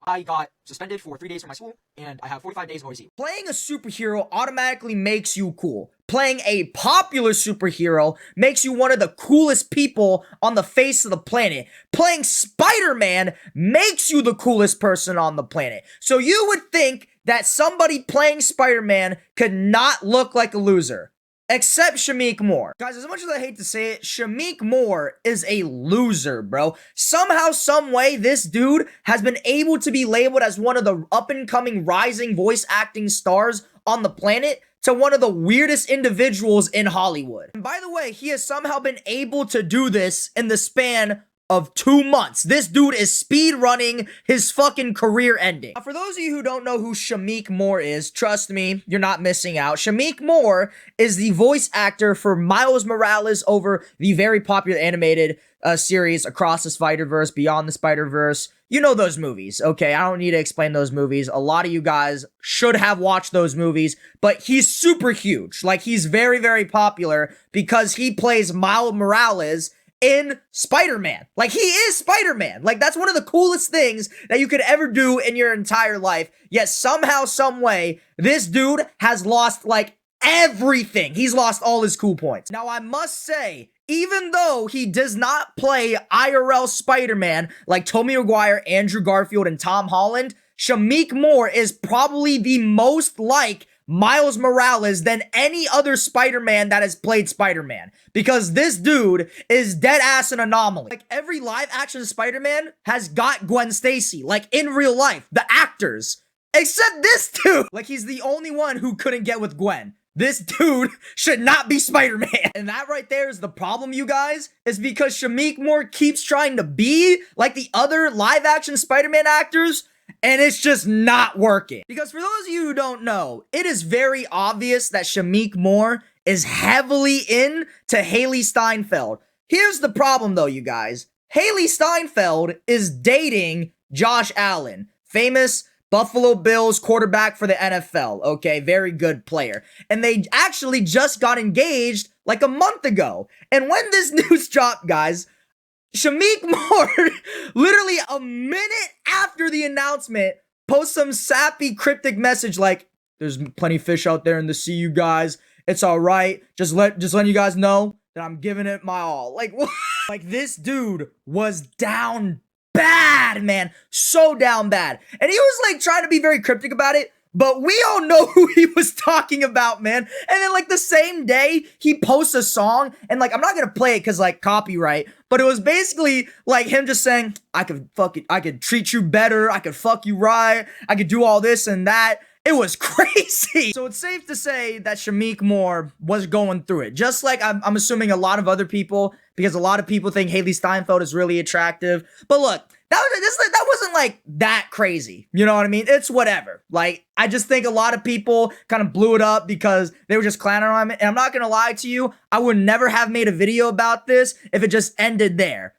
I got suspended for 3 days from my school, and I have 45 days of OIC. Playing a superhero automatically makes you cool. Playing a popular superhero makes you one of the coolest people on the face of the planet. Playing Spider-Man makes you the coolest person on the planet. So you would think that somebody playing Spider-Man could not look like a loser. Except Shamiek Moore. Guys, as much as I hate to say it, Shamiek Moore is a loser, bro. Somehow, some way, this dude has been able to be labeled as one of the up-and-coming rising voice acting stars on the planet to one of the weirdest individuals in Hollywood. And by the way, he has somehow been able to do this in the span of 2 months. This dude is speed running his fucking career ending. Now, for those of you who don't know who Shamiek Moore is, trust me, you're not missing out. Shamiek Moore is the voice actor for Miles Morales over the very popular animated series Across the Spider-Verse, Beyond the Spider-Verse. You know those movies, okay? I don't need to explain those movies. A lot of you guys should have watched those movies, but he's super huge. Like, he's very, very popular because he plays Miles Morales in Spider-Man. Like, he is Spider-Man. Like, that's one of the coolest things that you could ever do in your entire life. Yet somehow, some way, this dude has lost, like, everything. He's lost all his cool points. Now, I must say, even though he does not play IRL Spider-Man like Tobey Maguire, Andrew Garfield, and Tom Holland, Shamiek Moore is probably the most like Miles Morales than any other Spider-Man that has played Spider-Man. Because this dude is dead ass an anomaly. Like, every live action Spider-Man has got Gwen Stacy, like in real life, the actors. Except this dude. Like, he's the only one who couldn't get with Gwen. This dude should not be Spider-Man. And that right there is the problem, you guys, is because Shamiek Moore keeps trying to be like the other live action Spider-Man actors, and it's just not working. Because for those of you who don't know, it is very obvious that Shamiek Moore is heavily into Hailee Steinfeld. Here's the problem though, you guys. Hailee Steinfeld is dating Josh Allen, famous Buffalo Bills quarterback for the NFL, okay? Very good player. And they actually just got engaged like a month ago. And when this news dropped, guys, Shamiek Moore, literally a minute after the announcement, posts some sappy cryptic message like, there's plenty of fish out there in the sea, you guys. It's all right. Just letting you guys know that I'm giving it my all. Like, what? Like, this dude was down bad, man. So down bad. And he was, like, trying to be very cryptic about it, but we all know who he was talking about, man. And then, like, the same day, he posts a song, and, like, I'm not gonna play it because, like, copyright, but it was basically, like, him just saying, I could treat you better, I could fuck you right, I could do all this and that. It was crazy. So it's safe to say that Shamiek Moore was going through it. Just like I'm assuming a lot of other people, because a lot of people think Hailee Steinfeld is really attractive. But look, that wasn't like that crazy. You know what I mean? It's whatever. Like, I just think a lot of people kind of blew it up because they were just clowning on it. And I'm not going to lie to you, I would never have made a video about this if it just ended there.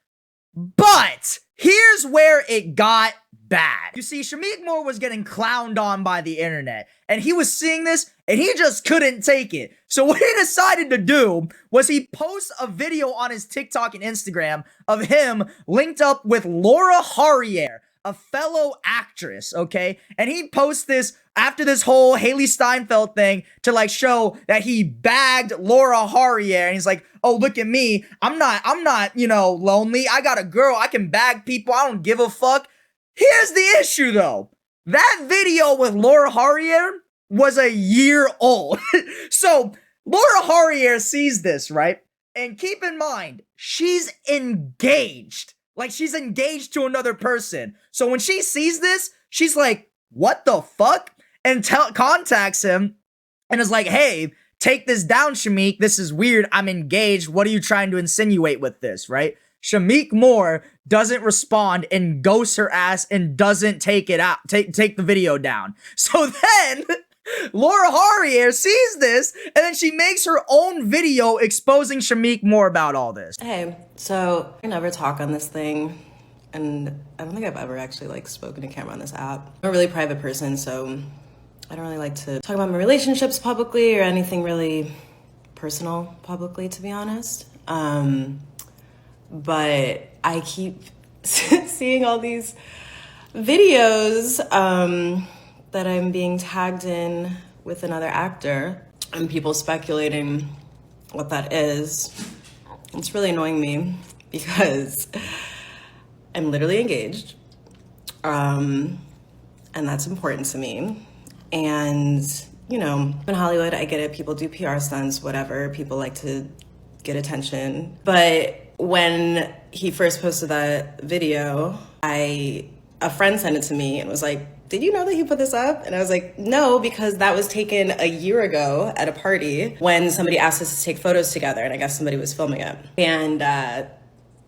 But here's where it got bad. You see, Shamiek Moore was getting clowned on by the internet, and he was seeing this, and he just couldn't take it. So what he decided to do was he posts a video on his TikTok and Instagram of him linked up with Laura Harrier, a fellow actress, okay? And he posts this after this whole Hailee Steinfeld thing to, like, show that he bagged Laura Harrier, and he's like, oh, look at me, I'm not, you know, lonely, I got a girl, I can bag people, I don't give a fuck. Here's the issue, though. That video with Laura Harrier was a year old. So, Laura Harrier sees this, right? And keep in mind, she's engaged. Like, she's engaged to another person. So, when she sees this, she's like, what the fuck? And contacts him and is like, hey, take this down, Shamiek. This is weird. I'm engaged. What are you trying to insinuate with this, right? Shamiek Moore doesn't respond and ghosts her ass and doesn't take it out, take the video down. So then Laura Harrier sees this and then she makes her own video exposing Shamiek Moore about all this. Hey, so I never talk on this thing, and I don't think I've ever actually like spoken to camera on this app. I'm a really private person, so I don't really like to talk about my relationships publicly or anything really personal publicly, to be honest. But I keep seeing all these videos that I'm being tagged in with another actor and people speculating what that is. It's really annoying me because I'm literally engaged. And that's important to me. And, you know, in Hollywood, I get it. People do PR stunts, whatever. People like to get attention. But when he first posted that video, a friend sent it to me and was like, did you know that he put this up? And I was like, no, because that was taken a year ago at a party when somebody asked us to take photos together, and I guess somebody was filming it. And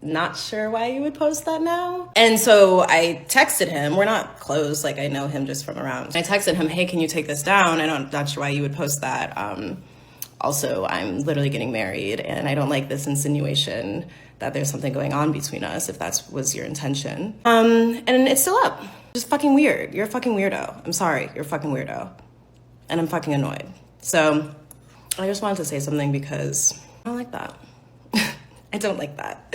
not sure why you would post that now. And so I texted him. We're not close, like I know him just from around. I texted him, hey, can you take this down? I'm not sure why you would post that. Also, I'm literally getting married and I don't like this insinuation that there's something going on between us, if that was your intention. And it's still up. Just fucking weird. You're a fucking weirdo. I'm sorry, you're a fucking weirdo. And I'm fucking annoyed. So I just wanted to say something because I don't like that. I don't like that.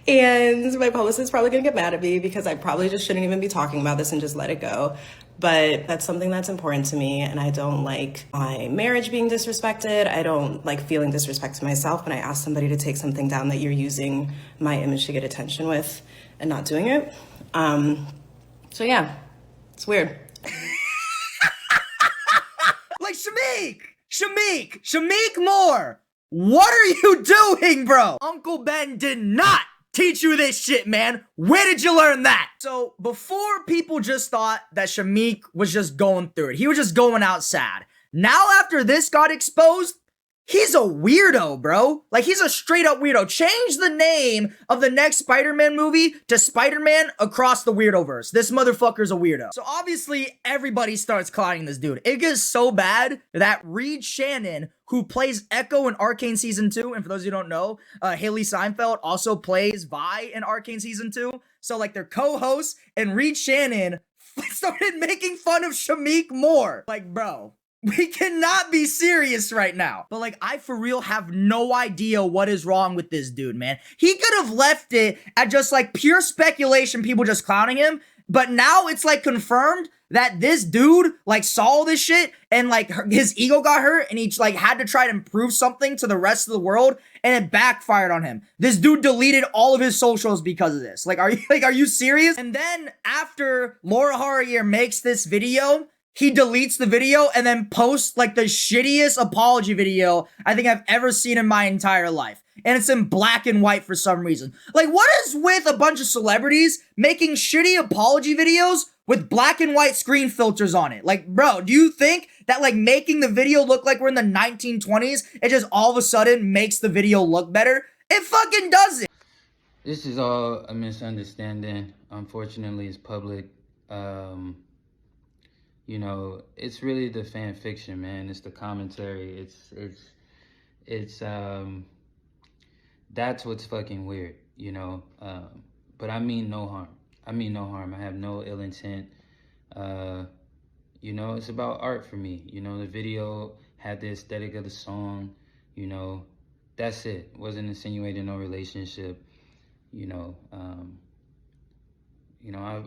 And my publicist is probably gonna get mad at me because I probably just shouldn't even be talking about this and just let it go. But that's something that's important to me, and I don't like my marriage being disrespected. I don't like feeling disrespect to myself when I ask somebody to take something down that you're using my image to get attention with and not doing it. So yeah, it's weird. Like, Shamiek Moore, what are you doing, bro? Uncle Ben did not teach you this shit, man. Where did you learn that? So before, people just thought that Shamiek was just going through it. He was just going out sad. Now after this got exposed, he's a weirdo, bro. Like, he's a straight up weirdo. Change the name of the next Spider-Man movie to Spider-Man Across the Weirdoverse. This motherfucker's a weirdo. So obviously, everybody starts clowning this dude. It gets so bad that Reed Shannon, who plays Echo in Arcane Season 2, and for those of you who don't know, Haley Steinfeld also plays Vi in Arcane Season 2. So, like, their co-hosts and Reed Shannon started making fun of Shamiek Moore. Like, bro, we cannot be serious right now. But, like, I for real have no idea what is wrong with this dude, man. He could have left it at just, like, pure speculation, people just clowning him. But now it's, like, confirmed that this dude, like, saw all this shit and, like, his ego got hurt and he, like, had to try to improve something to the rest of the world and it backfired on him. This dude deleted all of his socials because of this. Like, are you serious? And then after Laura Harrier makes this video, he deletes the video and then posts, like, the shittiest apology video I think I've ever seen in my entire life. And it's in black and white for some reason. Like, what is with a bunch of celebrities making shitty apology videos with black and white screen filters on it? Like, bro, do you think that, like, making the video look like we're in the 1920s, it just all of a sudden makes the video look better? It fucking doesn't. This is all a misunderstanding. Unfortunately, it's public. You know, it's really the fan fiction, man. It's the commentary. It's that's what's fucking weird, you know. But I mean no harm. I mean no harm. I have no ill intent. You know, it's about art for me. You know, the video had the aesthetic of the song. You know, that's it. Wasn't insinuating no relationship. You know,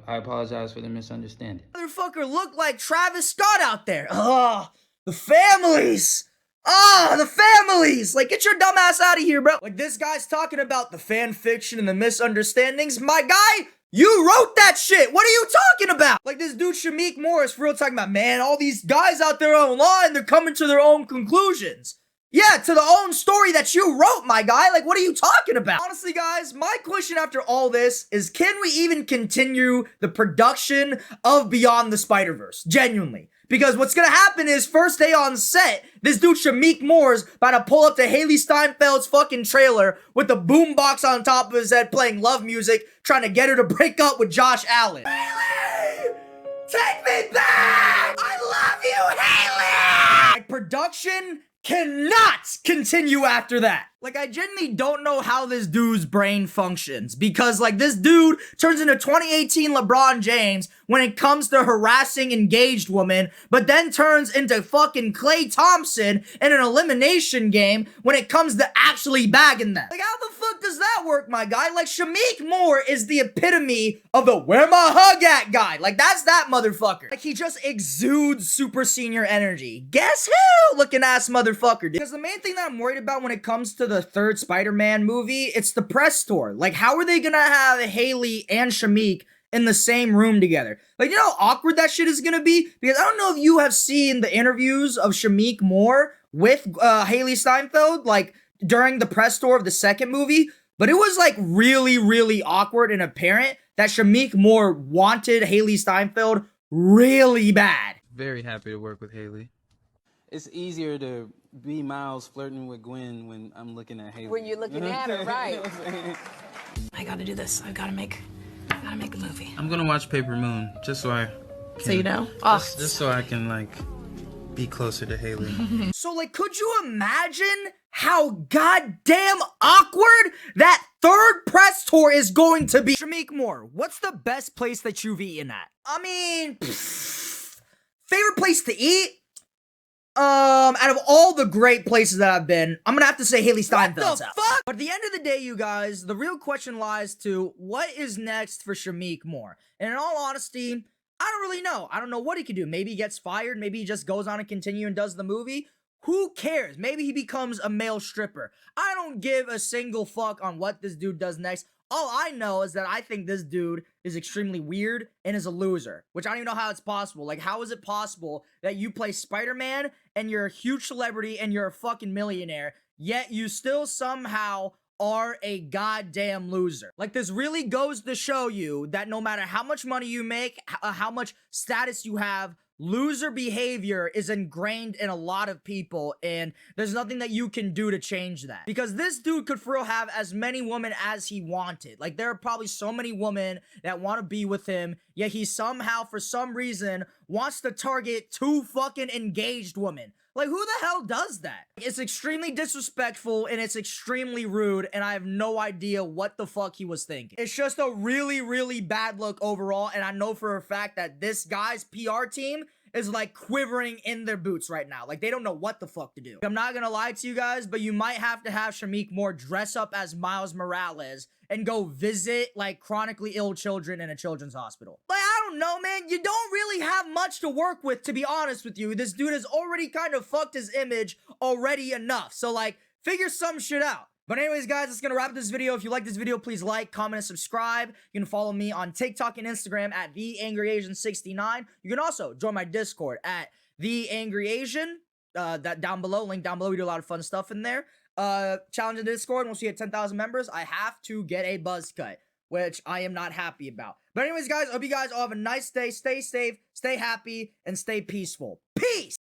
I apologize for the misunderstanding. Motherfucker looked like Travis Scott out there. Oh, the families. Ah, the families! Like, get your dumb ass out of here, bro. Like, this guy's talking about the fan fiction and the misunderstandings. My guy, you wrote that shit. What are you talking about? Like, this dude Shamiek Morris for real talking about, man, all these guys out there online, they're coming to their own conclusions. Yeah, to the own story that you wrote, my guy. Like, what are you talking about? Honestly, guys, my question after all this is, can we even continue the production of Beyond the Spider-Verse? Genuinely. Because what's gonna happen is, first day on set, this dude Shamiek Moore's about to pull up to Haley Steinfeld's fucking trailer with the boombox on top of his head playing love music, trying to get her to break up with Josh Allen. Haley! Take me back! I love you, Haley! Like, production cannot continue after that. Like, I genuinely don't know how this dude's brain functions, because, like, this dude turns into 2018 LeBron James when it comes to harassing engaged women, but then turns into fucking Klay Thompson in an elimination game when it comes to actually bagging them. Like, how the fuck does that work, my guy? Like, Shamiek Moore is the epitome of the where my hug at guy. Like, that's that motherfucker. Like, he just exudes super senior energy. Guess who? Looking ass motherfucker, dude. Because the main thing that I'm worried about when it comes to the third Spider-Man movie, it's the press tour. Like, how are they gonna have Haley and Shamiek in the same room together? Like, you know how awkward that shit is gonna be? Because I don't know if you have seen the interviews of Shamiek Moore with Haley Steinfeld, like, during the press tour of the second movie, but it was, like, really, really awkward and apparent that Shamiek Moore wanted Haley Steinfeld really bad. Very happy to work with Haley. It's easier to be Miles flirting with Gwen when I'm looking at Haley. When you're looking at her, right. I gotta do this. I gotta make a movie. I'm gonna watch Paper Moon just so I can, So you know? just so I can, like, be closer to Haley. So, like, could you imagine how goddamn awkward that third press tour is going to be? Shamiek Moore, what's the best place that you've eaten at? I mean, favorite place to eat? Out of all the great places that I've been, I'm gonna have to say Haley Steinfeld's house. Fuck? But at the end of the day, you guys, the real question lies to what is next for Shamiek Moore. And in all honesty, I don't really know. I don't know what he could do. Maybe he gets fired. Maybe he just goes on and continue and does the movie. Who cares? Maybe he becomes a male stripper. I don't give a single fuck on what this dude does next. All I know is that I think this dude is extremely weird and is a loser, which I don't even know how it's possible. Like, how is it possible that you play Spider-Man and you're a huge celebrity and you're a fucking millionaire, yet you still somehow are a goddamn loser? Like, this really goes to show you that no matter how much money you make, how much status you have, loser behavior is ingrained in a lot of people, and there's nothing that you can do to change that. Because this dude could for real have as many women as he wanted. Like, there are probably so many women that want to be with him, yet he somehow, for some reason, wants to target 2 fucking engaged women. Like, who the hell does that? It's extremely disrespectful, and it's extremely rude, and I have no idea what the fuck he was thinking. It's just a really, really bad look overall, and I know for a fact that this guy's PR team is, like, quivering in their boots right now. Like, they don't know what the fuck to do. I'm not gonna lie to you guys, but you might have to have Shamiek Moore dress up as Miles Morales and go visit, like, chronically ill children in a children's hospital. Like, I don't know, man. You don't really have much to work with, to be honest with you. This dude has already kind of fucked his image already enough. So, like, figure some shit out. But anyways, guys, that's gonna wrap this video. If you like this video, please like, comment, and subscribe. You can follow me on TikTok and Instagram at TheAngryAsian69. You can also join my Discord at TheAngryAsian. That down below, link down below. We do a lot of fun stuff in there. Challenge in Discord. Once we hit 10,000 members, I have to get a buzz cut, which I am not happy about. But anyways, guys, I hope you guys all have a nice day. Stay safe, stay happy, and stay peaceful. Peace!